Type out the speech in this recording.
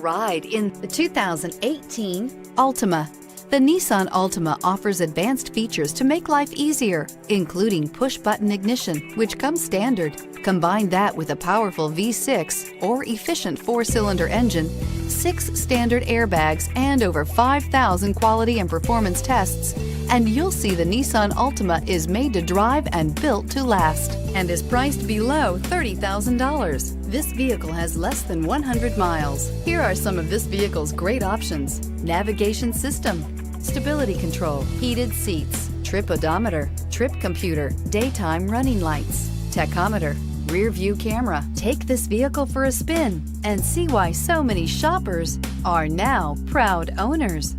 Ride in the 2018 Altima. The Nissan Altima offers advanced features to make life easier, including push-button ignition, which comes standard. Combine that with a powerful V6 or efficient 4-cylinder engine, 6 standard airbags, and over 5,000 quality and performance tests, and you'll see the Nissan Altima is made to drive and built to last, and is priced below $30,000. This vehicle has less than 100 miles. Here are some of this vehicle's great options: navigation system, stability control, heated seats, trip odometer, trip computer, daytime running lights, tachometer, rear view camera. Take this vehicle for a spin and see why so many shoppers are now proud owners.